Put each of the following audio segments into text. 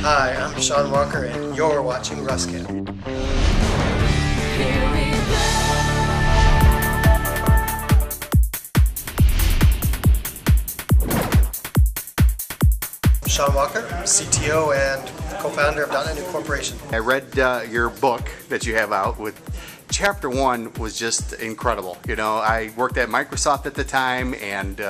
Hi, I'm Shaun Walker, and you're watching Russ Cam. Shaun Walker, CTO and co-founder of DotNetNuke Corporation. I read your book that you have out. With Chapter 1 was just incredible. You know, I worked at Microsoft at the time, and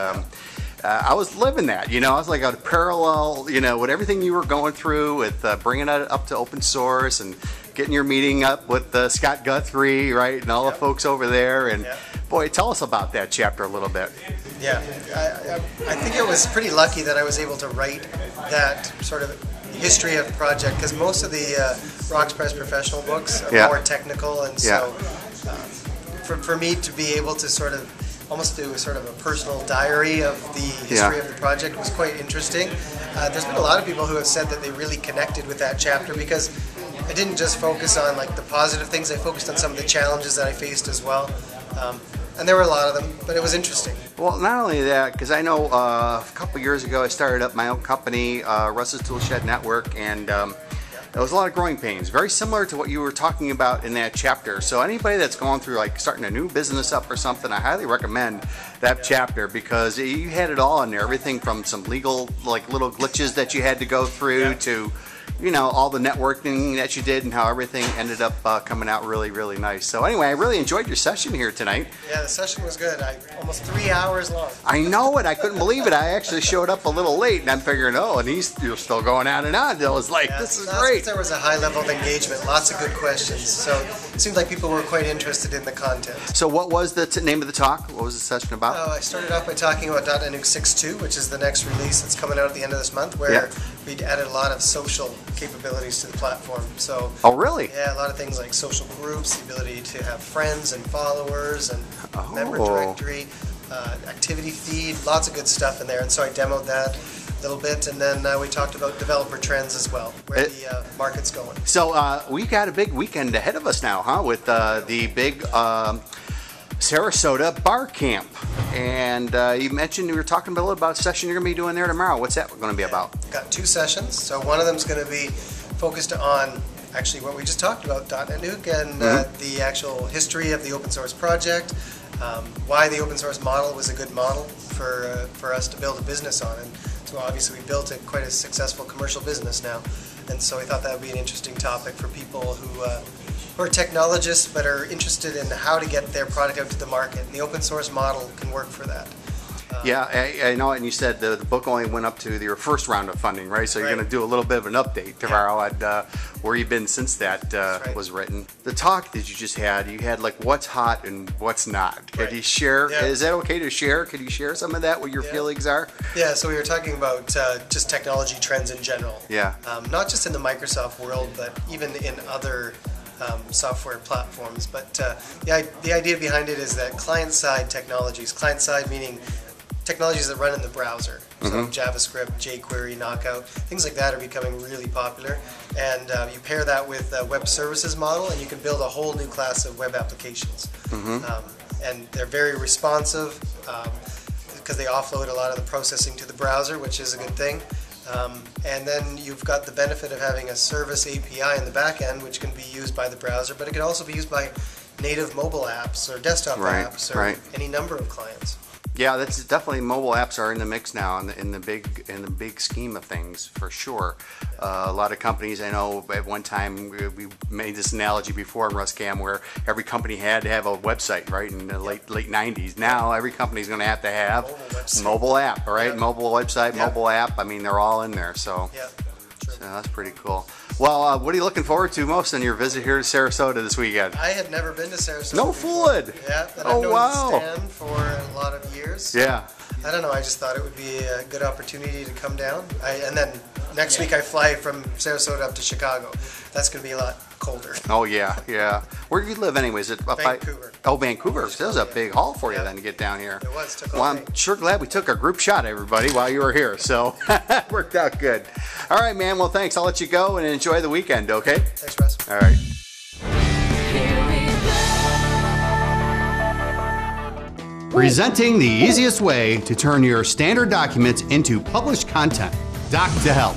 I was living that. You know, I was like a parallel, you know, with everything you were going through with bringing it up to open source and getting your meeting up with Scott Guthrie, right, and all the folks over there. And boy, tell us about that chapter a little bit. Yeah, I think it was pretty lucky that I was able to write that sort of history of the project, because most of the Roxpress professional books are more technical, and so for me to be able to sort of almost do a sort of a personal diary of the history of the project was quite interesting. There's been a lot of people who have said that they really connected with that chapter, because I didn't just focus on like the positive things, I focused on some of the challenges that I faced as well. And there were a lot of them, but it was interesting. Well, not only that, because I know a couple years ago I started up my own company, Russ's Toolshed Network, and there was a lot of growing pains, very similar to what you were talking about in that chapter. So anybody that's going through like starting a new business up or something, I highly recommend that chapter, because you had it all in there, everything from some legal like little glitches that you had to go through to, you know, all the networking that you did and how everything ended up coming out really, really nice. So anyway, I really enjoyed your session here tonight. Yeah, the session was good. Almost 3 hours long. I know it. I couldn't believe it. I actually showed up a little late, and I'm figuring, oh, and he's still going on and on. I was like, this is great. There was a high level of engagement, lots of good questions. So it seemed like people were quite interested in the content. So what was the name of the talk? What was the session about? I started off by talking about .NETNuke 6.2, which is the next release that's coming out at the end of this month, where we'd added a lot of social capabilities to the platform. So, oh, really? Yeah, a lot of things like social groups, the ability to have friends and followers, and member directory, activity feed, lots of good stuff in there. And so I demoed that a little bit, and then we talked about developer trends as well, where the market's going. So we've got a big weekend ahead of us now, huh? With the big Sarasota bar camp, and you mentioned, you were talking a little about a session you're going to be doing there tomorrow. What's that going to be about? Got 2 sessions. So one of them is going to be focused on actually what we just talked about, .NETNuke, and the actual history of the open source project, why the open source model was a good model for us to build a business on. And so obviously we built quite a successful commercial business now, and so we thought that would be an interesting topic for people who are technologists but are interested in how to get their product out to the market. And the open source model can work for that. Yeah, I know, and you said the book only went up to your first round of funding, right? So you're going to do a little bit of an update tomorrow on where you've been since that was written. The talk that you just had, you had like what's hot and what's not. Could you share, is that okay to share? Could you share some of that, what your feelings are? Yeah, so we were talking about just technology trends in general. Yeah. Not just in the Microsoft world, but even in other software platforms. But the idea behind it is that client-side technologies, client-side meaning technologies that run in the browser, so JavaScript, jQuery, Knockout, things like that are becoming really popular. And you pair that with a web services model, and you can build a whole new class of web applications. And they're very responsive because they offload a lot of the processing to the browser, which is a good thing. And then you've got the benefit of having a service API in the back end, which can be used by the browser, but it can also be used by native mobile apps or desktop apps or any number of clients. Yeah, that's definitely, mobile apps are in the mix now in the big scheme of things, for sure. A lot of companies, I know at one time we made this analogy before in Russ Cam where every company had to have a website, right, in the late 90s. Now every company is going to have mobile app, right? Mobile website, mobile app. I mean, they're all in there, so that's pretty cool. Well, what are you looking forward to most in your visit here to Sarasota this weekend? I had never been to Sarasota. No fooling. Yeah, and I've known Stan for a lot of years. Yeah. I don't know, I just thought it would be a good opportunity to come down. And then next week I fly from Sarasota up to Chicago. That's going to be a lot colder. Oh, yeah, yeah. Where do you live anyway? Is it up Vancouver. Oh, Vancouver. So that was a big haul for you then to get down here. It was. Well, I'm sure glad we took a group shot, everybody, while you were here. So it worked out good. All right, man. Well, thanks. I'll let you go and enjoy the weekend, okay? Thanks, Russ. All right. Presenting the easiest way to turn your standard documents into published content. Doc to help.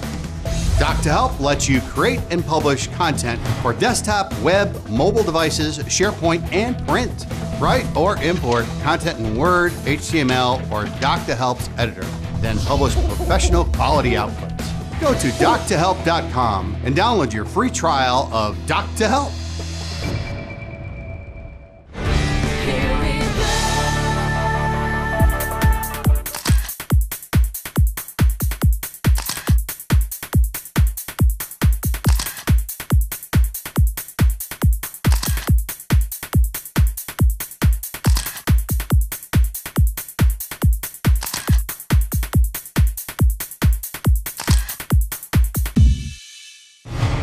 Doc2Help lets you create and publish content for desktop, web, mobile devices, SharePoint, and print. Write or import content in Word, HTML, or Doc2Help's editor. Then publish professional quality outputs. Go to doc2help.com and download your free trial of Doc2Help.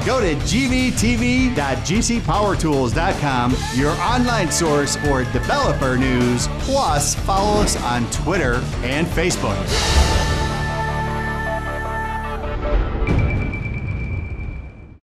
Go to gvtv.gcpowertools.com, your online source for developer news. Plus, follow us on Twitter and Facebook.